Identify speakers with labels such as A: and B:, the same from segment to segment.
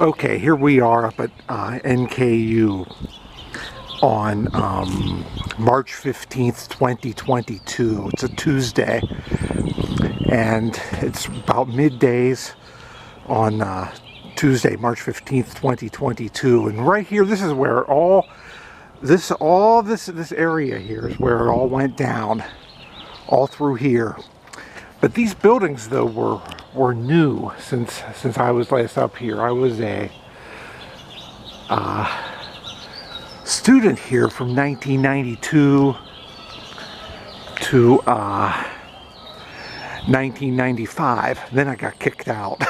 A: Okay, here we are up at NKU on March 15th, 2022. It's a Tuesday, and it's about middays on Tuesday, March 15th, 2022. And right here, this is where this area here is where it all went down, all through here. But these buildings, though, were new since I was last up here. I was a student here from 1992 to 1995. Then I got kicked out.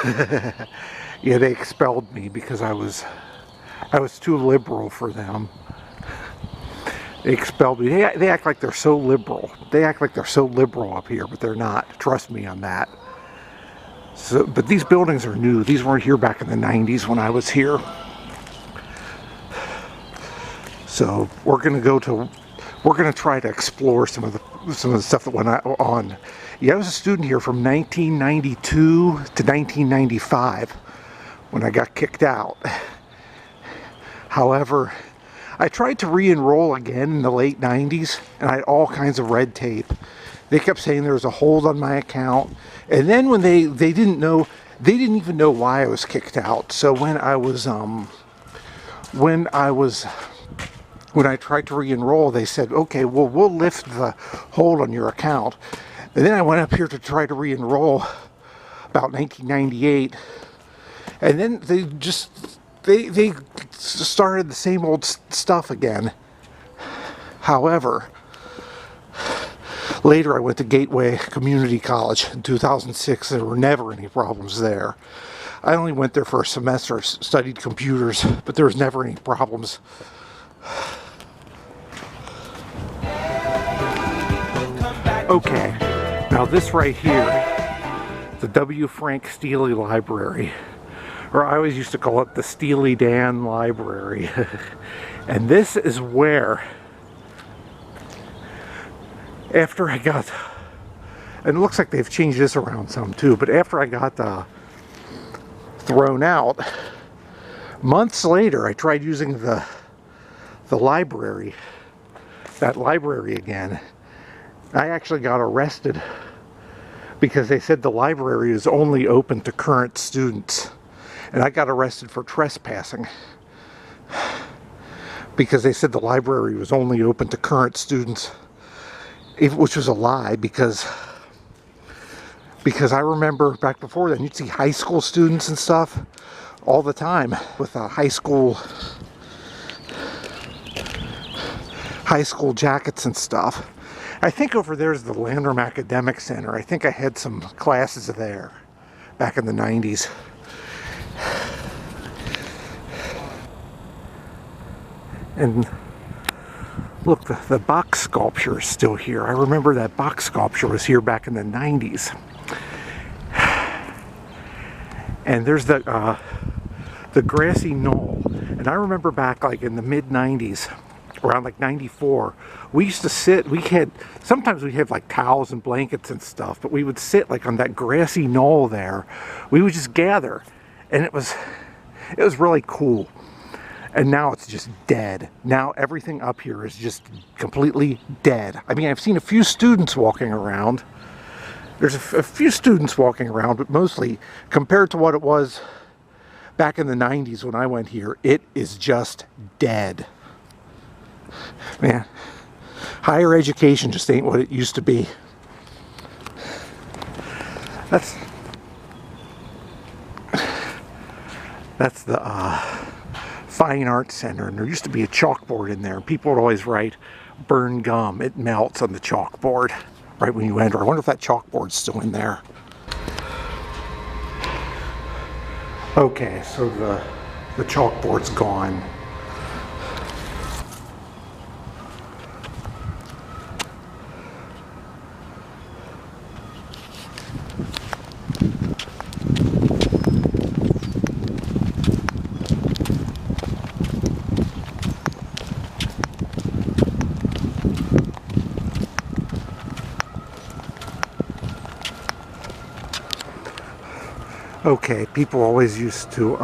A: Yeah, they expelled me because I was too liberal for them. They expelled me. They act like they're so liberal. They act like they're so liberal up here, but they're not. Trust me on that. So, but these buildings are new. These weren't here back in the 90s when I was here. So we're gonna try to explore some of the stuff that went on. Yeah, I was a student here from 1992 to 1995 when I got kicked out. However, I tried to re-enroll again in the late 90s, and I had all kinds of red tape. They kept saying there was a hold on my account, and then when they didn't even know why I was kicked out. So when I tried to re-enroll, they said, okay, well, we'll lift the hold on your account. And then I went up here to try to re-enroll about 1998, and then they started the same old stuff again. However, later I went to Gateway Community College in 2006. There were never any problems there. I only went there for a semester, studied computers, but there was never any problems. Okay, now this right here, the W. Frank Steely Library, or I always used to call it the Steely Dan Library. And this is where, after I got, and it looks like they've changed this around some too, but after I got thrown out, months later I tried using the library, that library again. I actually got arrested because they said the library is only open to current students. And I got arrested for trespassing because they said the library was only open to current students, which was a lie because I remember back before then, you'd see high school students and stuff all the time with high school jackets and stuff. I think over there is the Landrum Academic Center. I think I had some classes there back in the 90s. And look, the box sculpture is still here. I remember that box sculpture was here back in the 90s. And there's the grassy knoll. And I remember back like in the mid 90s, around like 94, we used to sit, sometimes we'd have like towels and blankets and stuff, but we would sit like on that grassy knoll there. We would just gather, and it was really cool. And now it's just dead. Now everything up here is just completely dead. I mean, I've seen a few students walking around. There's a few students walking around, but mostly, compared to what it was back in the 90s when I went here, it is just dead. Man, higher education just ain't what it used to be. That's the Fine Arts Center, and there used to be a chalkboard in there. People would always write, "Burn gum, it melts," on the chalkboard right when you enter. I wonder if that chalkboard's still in there. Okay, so the chalkboard's gone. Okay, people always used to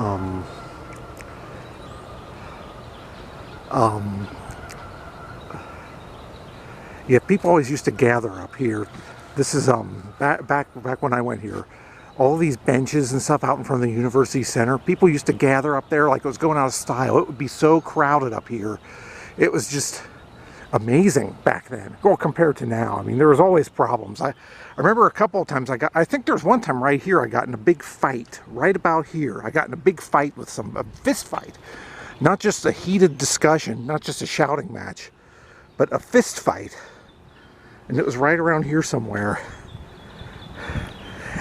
A: Yeah, people always used to gather up here. This is back when I went here. All these benches and stuff out in front of the university center. People used to gather up there like it was going out of style. It would be so crowded up here. It was just amazing back then. Well, compared to now. I mean, there was always problems. I remember a couple of times I think there was one time right here I got in a big fight. Right about here. I got in a big fight with a fist fight. Not just a heated discussion, not just a shouting match, but a fist fight. And it was right around here somewhere.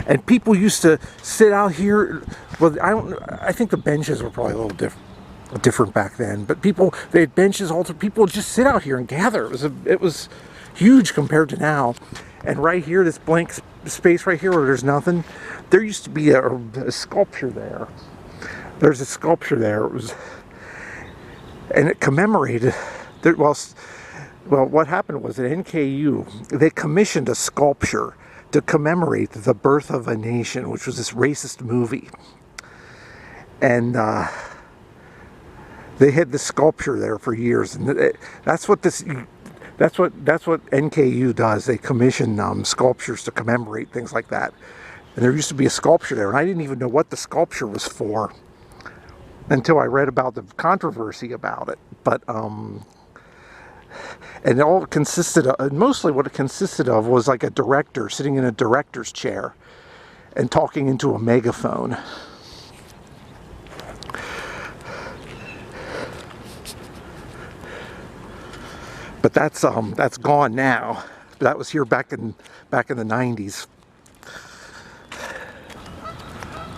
A: And people used to sit out here. Well, I think the benches were probably a little different back then. But they had benches. People would just sit out here and gather. It was huge compared to now. And right here, this blank space right here where there's nothing, there used to be a sculpture there. There's a sculpture there. And it commemorated. Well, what happened was at NKU, they commissioned a sculpture to commemorate the birth of a nation, which was this racist movie. And they had this sculpture there for years, and that's what NKU does. They commission sculptures to commemorate things like that. And there used to be a sculpture there, and I didn't even know what the sculpture was for until I read about the controversy about it. But and it all consisted of, mostly what it consisted of was like a director sitting in a director's chair and talking into a megaphone. But that's gone now. That was here back in the 90s.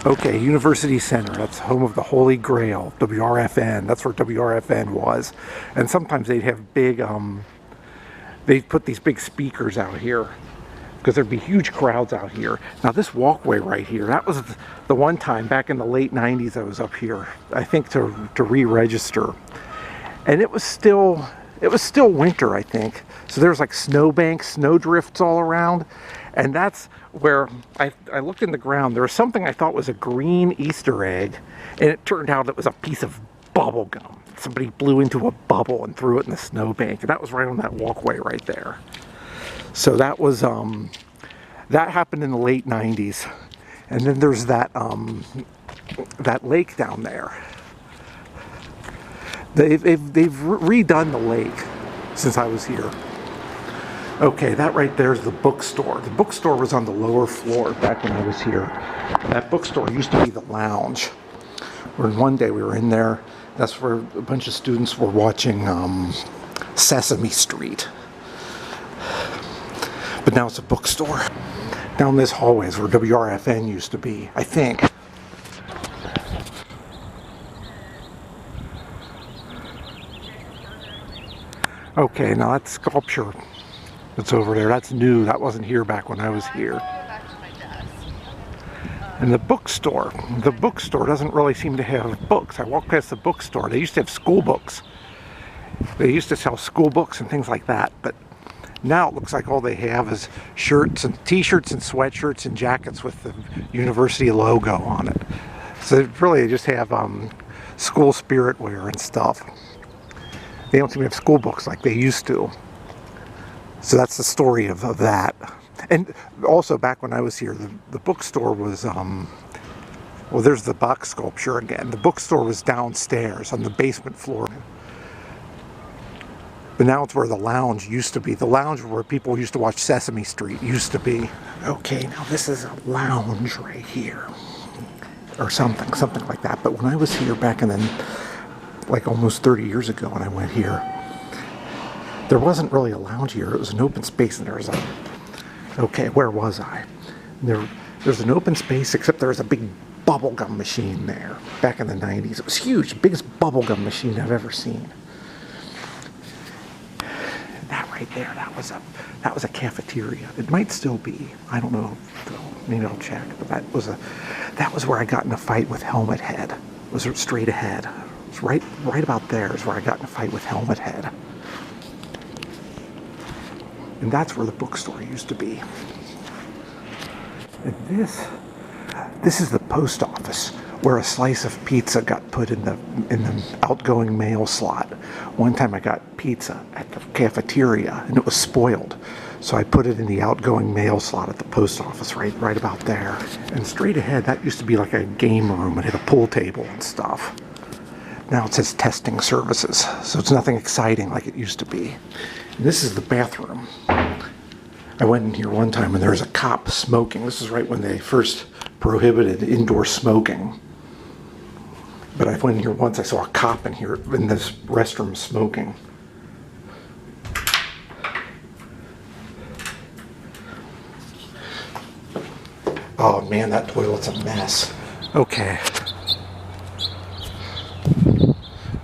A: Okay, University Center, that's home of the Holy Grail, WRFN, that's where WRFN was. And sometimes they'd have big, they'd put these big speakers out here, because there'd be huge crowds out here. Now this walkway right here, that was the one time back in the late 90s I was up here, I think to re-register. And it was still winter, I think. So there's like snowbanks, snow drifts all around. And that's where I looked in the ground. There was something I thought was a green Easter egg, and it turned out it was a piece of bubble gum. Somebody blew into a bubble and threw it in the snowbank, and that was right on that walkway right there. So that was that happened in the late 90s. And then there's that lake down there. They've redone the lake since I was here. Okay, that right there is the bookstore. The bookstore was on the lower floor back when I was here. That bookstore used to be the lounge. Where one day we were in there. That's where a bunch of students were watching Sesame Street. But now it's a bookstore. Down this hallway is where WRFN used to be, I think. Okay, now that sculpture that's over there, that's new. That wasn't here back when I was here. And the bookstore doesn't really seem to have books. I walked past the bookstore. They used to have school books. They used to sell school books and things like that, but now it looks like all they have is shirts and t-shirts and sweatshirts and jackets with the university logo on it. So really they just have school spirit wear and stuff. They don't seem to have school books like they used to. So that's the story of that. And also back when I was here, the bookstore was, well, there's the box sculpture again. The bookstore was downstairs on the basement floor. But now it's where the lounge used to be. The lounge where people used to watch Sesame Street used to be. Okay, now this is a lounge right here. Or something like that. But when I was here back in the, like almost 30 years ago when I went here, there wasn't really a lounge here. It was an open space, and there was a, okay, where was I? There's an open space, except there was a big bubblegum machine there back in the 90s. It was huge, biggest bubblegum machine I've ever seen. That right there, that was a cafeteria. It might still be. I don't know. Maybe I'll check. But that was where I got in a fight with Helmet Head. It was straight ahead. It was right about there is where I got in a fight with Helmet Head. And that's where the bookstore used to be. And This is the post office where a slice of pizza got put in the outgoing mail slot. One time I got pizza at the cafeteria and it was spoiled. So I put it in the outgoing mail slot at the post office right about there. And straight ahead, that used to be like a game room. It had a pool table and stuff. Now it says testing services, so it's nothing exciting like it used to be. And this is the bathroom. I went in here one time and there was a cop smoking. This is right when they first prohibited indoor smoking. But I went in here once, I saw a cop in here in this restroom smoking. Oh man, that toilet's a mess. Okay.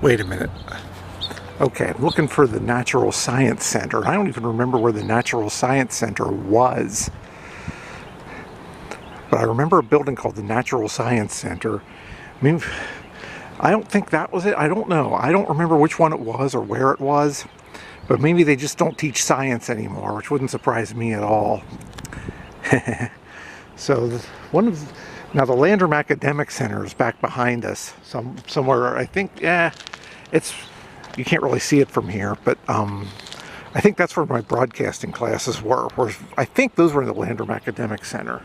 A: Wait a minute. Okay, I'm looking for the Natural Science Center. I don't even remember where the Natural Science Center was. But I remember a building called the Natural Science Center. I mean, I don't think that was it. I don't know. I don't remember which one it was or where it was. But maybe they just don't teach science anymore, which wouldn't surprise me at all. So now the Landrum Academic Center is back behind us, somewhere. I think, you can't really see it from here, but I think that's where my broadcasting classes were. I think those were in the Landrum Academic Center.